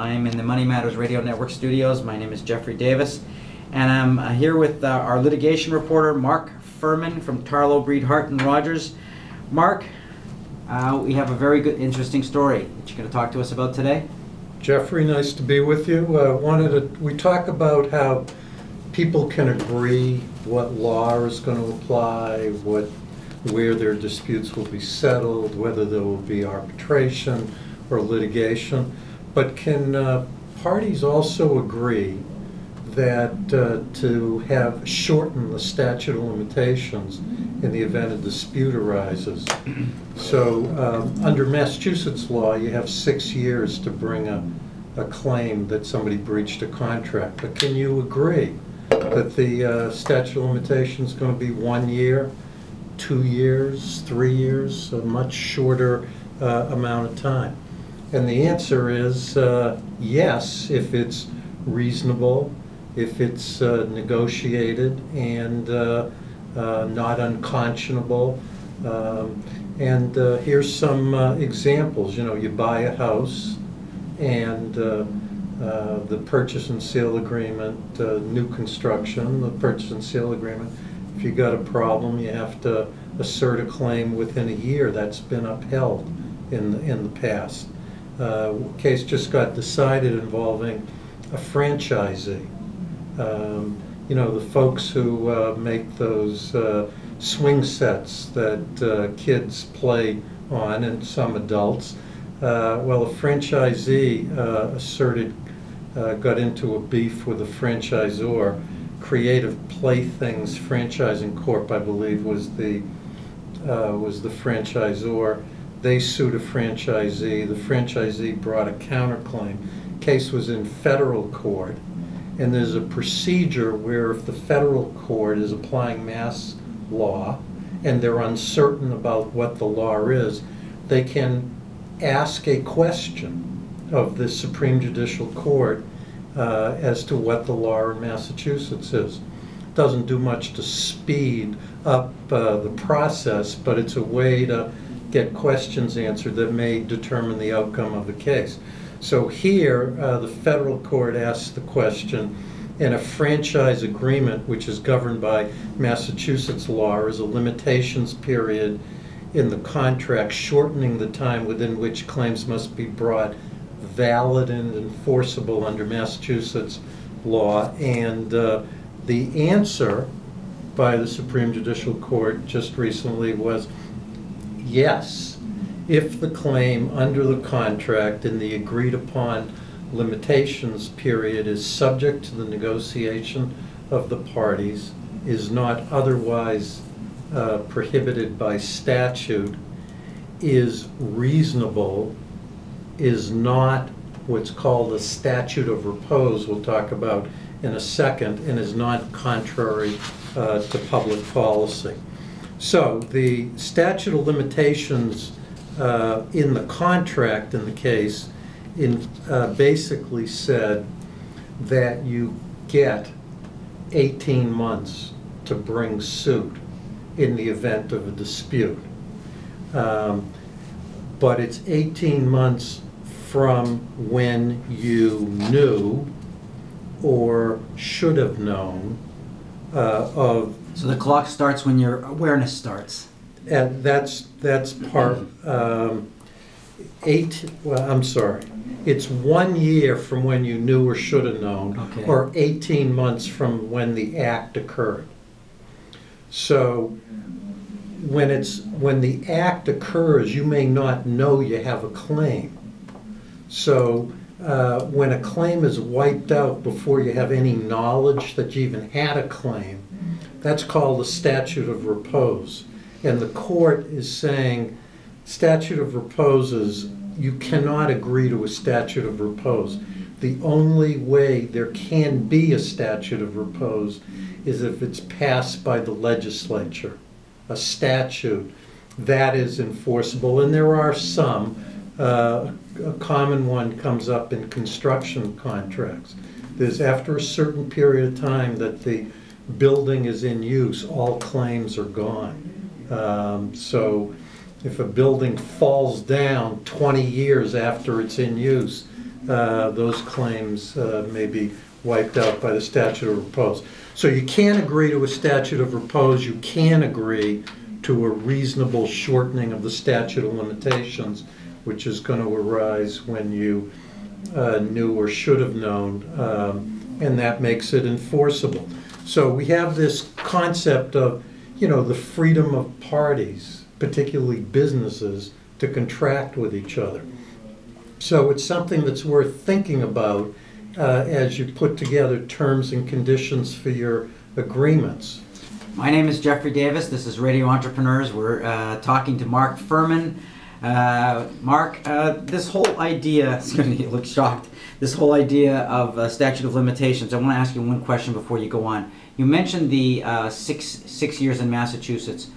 I'm in the Money Matters Radio Network studios. My name is Jeffrey Davis, and I'm here with our litigation reporter, Mark Furman from Tarlow, Hart Rodgers. Mark, we have a very good, interesting story that you're going to talk to us about today. Jeffrey, nice to be with you. We talk about how people can agree what law is going to apply, where their disputes will be settled, whether there will be arbitration or litigation. But can parties also agree that to have shorten the statute of limitations in the event a dispute arises? So under Massachusetts law, you have 6 years to bring a claim that somebody breached a contract. But can you agree that the statute of limitations is going to be 1 year, 2 years, 3 years, a much shorter amount of time? And the answer is yes, if it's reasonable, if it's negotiated and not unconscionable. And here's some examples. You know, you buy a house and the purchase and sale agreement, new construction, the purchase and sale agreement, if you got a problem, you have to assert a claim within a year. That's been upheld in the past. Case just got decided involving a franchisee. You know, the folks who make those swing sets that kids play on, and some adults. Well, a franchisee got into a beef with a franchisor. Creative Playthings Franchising Corp., I believe, was the franchisor. They sued a franchisee. The franchisee brought a counterclaim. Case was in federal court, and there's a procedure where if the federal court is applying mass law and they're uncertain about what the law is, they can ask a question of the Supreme Judicial Court as to what the law in Massachusetts is. It doesn't do much to speed up the process, but it's a way to get questions answered that may determine the outcome of the case. So here, the federal court asked the question, in a franchise agreement, which is governed by Massachusetts law, is a limitations period in the contract shortening the time within which claims must be brought valid and enforceable under Massachusetts law. And the answer by the Supreme Judicial Court just recently was yes, if the claim under the contract in the agreed upon limitations period is subject to the negotiation of the parties, is not otherwise prohibited by statute, is reasonable, is not what's called a statute of repose, we'll talk about in a second, and is not contrary to public policy. So the statute of limitations in the contract in the case basically said that you get 18 months to bring suit in the event of a dispute. But it's 18 months from when you knew or should have known of. So the clock starts when your awareness starts. And that's part. I'm sorry. It's 1 year from when you knew or should have known, okay, or 18 months from when the act occurred. So when the act occurs, you may not know you have a claim. So when a claim is wiped out before you have any knowledge that you even had a claim, that's called a statute of repose. And the court is saying statute of repose is, you cannot agree to a statute of repose. The only way there can be a statute of repose is if it's passed by the legislature, a statute that is enforceable. And there are some. A common one comes up in construction contracts. There's after a certain period of time that the building is in use, all claims are gone. So if a building falls down 20 years after it's in use, those claims may be wiped out by the statute of repose. So you can't agree to a statute of repose. You can agree to a reasonable shortening of the statute of limitations, which is going to arise when you knew or should have known, and that makes it enforceable. So we have this concept of, the freedom of parties, particularly businesses, to contract with each other. So it's something that's worth thinking about as you put together terms and conditions for your agreements. My name is Jeffrey Davis. This is Radio Entrepreneurs. We're talking to Mark Furman. Mark, this whole idea, you look shocked, this whole idea of statute of limitations, I want to ask you one question before you go on. You mentioned the six years in Massachusetts.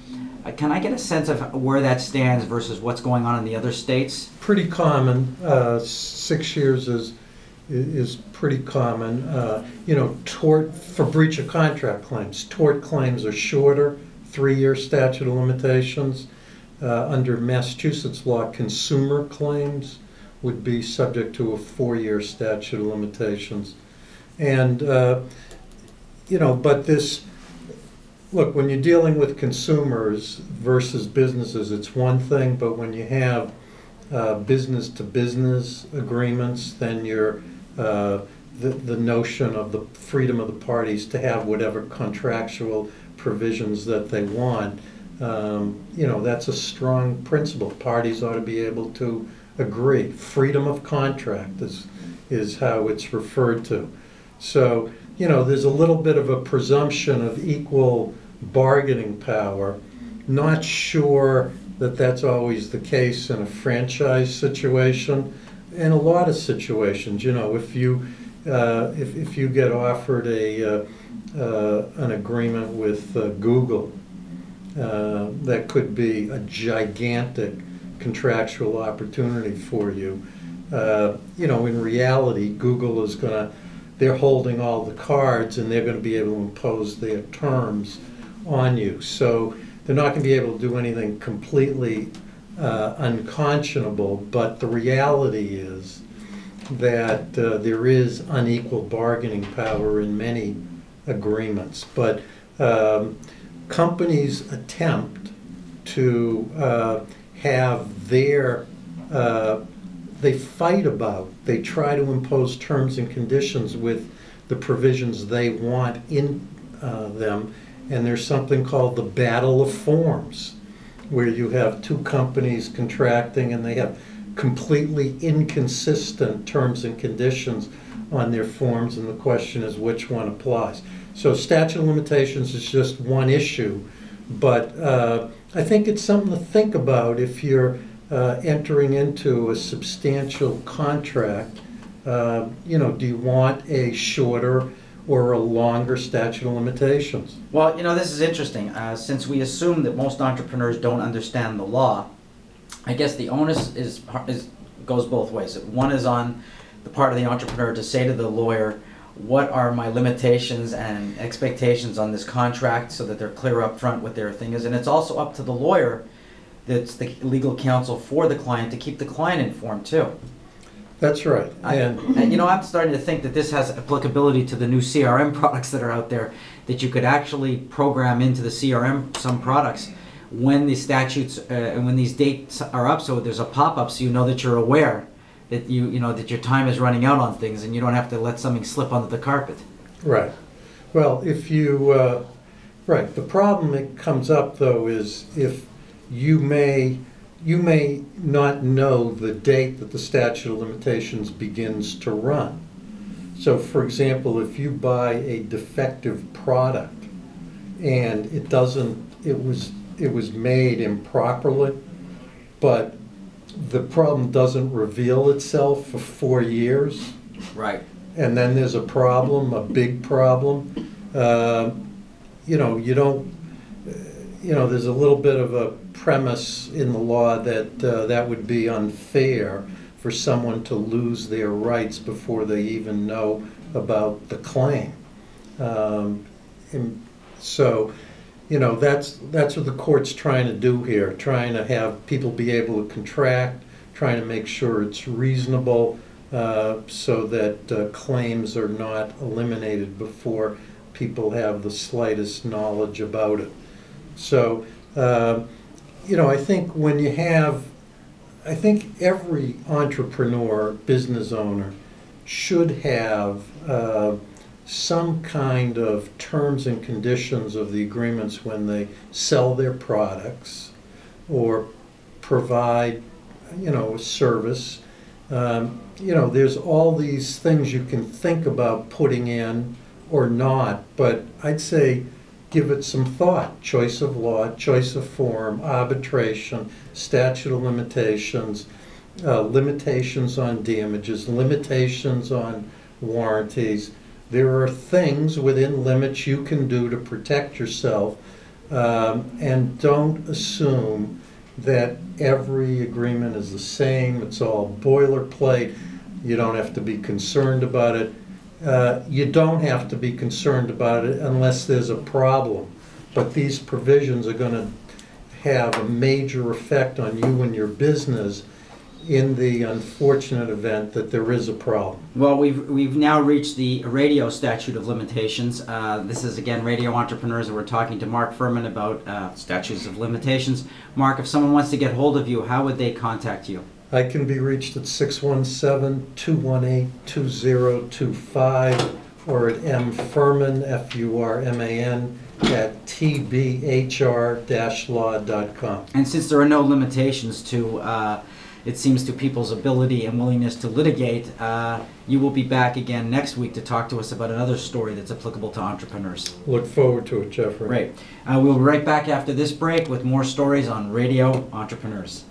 Can I get a sense of where that stands versus what's going on in the other states? Pretty common. 6 years is pretty common. Tort for breach of contract claims. Tort claims are shorter, 3-year statute of limitations. Under Massachusetts law, consumer claims would be subject to a 4-year statute of limitations. And, but this, look, when you're dealing with consumers versus businesses, it's one thing, but when you have business-to-business agreements, then you're, the notion of the freedom of the parties to have whatever contractual provisions that they want, that's a strong principle. Parties ought to be able to agree. Freedom of contract is how it's referred to. So, there's a little bit of a presumption of equal bargaining power. Not sure that that's always the case in a franchise situation. In a lot of situations, if you get offered an agreement with Google, that could be a gigantic contractual opportunity for you. In reality, Google is they're holding all the cards, and they're going to be able to impose their terms on you. So they're not going to be able to do anything completely unconscionable, but the reality is that there is unequal bargaining power in many agreements. But companies attempt to have their, they try to impose terms and conditions with the provisions they want in them, and there's something called the battle of forms, where you have two companies contracting and they have completely inconsistent terms and conditions on their forms, and the question is which one applies. So statute of limitations is just one issue, but I think it's something to think about if you're entering into a substantial contract. Do you want a shorter or a longer statute of limitations? Well, this is interesting. Since we assume that most entrepreneurs don't understand the law, I guess the onus goes both ways. One is on the part of the entrepreneur to say to the lawyer, what are my limitations and expectations on this contract, so that they're clear up front what their thing is. And it's also up to the lawyer, that's the legal counsel for the client, to keep the client informed too. That's right. And I'm starting to think that this has applicability to the new CRM products that are out there, that you could actually program into the CRM some products when the statutes and when these dates are up, so there's a pop-up, so that you're aware that that your time is running out on things, and you don't have to let something slip under the carpet. Right. Well, if you right, the problem that comes up though is if you may not know the date that the statute of limitations begins to run. So, for example, if you buy a defective product and it was made improperly, but the problem doesn't reveal itself for 4 years. Right. And then there's a problem, a big problem. There's a little bit of a premise in the law that that would be unfair for someone to lose their rights before they even know about the claim. And so, that's what the court's trying to do here, trying to have people be able to contract, trying to make sure it's reasonable, so that claims are not eliminated before people have the slightest knowledge about it. So, I think when you have, I think every entrepreneur, business owner should have some kind of terms and conditions of the agreements when they sell their products or provide, a service. There's all these things you can think about putting in or not, but I'd say give it some thought. Choice of law, choice of form, arbitration, statute of limitations, limitations on damages, limitations on warranties. There are things within limits you can do to protect yourself, and don't assume that every agreement is the same. It's all boilerplate. You don't have to be concerned about it. You don't have to be concerned about it unless there's a problem. But these provisions are going to have a major effect on you and your business in the unfortunate event that there is a problem. Well, we've now reached the radio statute of limitations. This is, again, Radio Entrepreneurs, and we're talking to Mark Furman about statutes of limitations. Mark, if someone wants to get hold of you, how would they contact you? I can be reached at 617-218-2025 or at mfurman, F-U-R-M-A-N, at tbhr-law.com. And since there are no limitations to, it seems, to people's ability and willingness to litigate, you will be back again next week to talk to us about another story that's applicable to entrepreneurs. Look forward to it, Jeffrey. Great. We'll be right back after this break with more stories on Radio Entrepreneurs.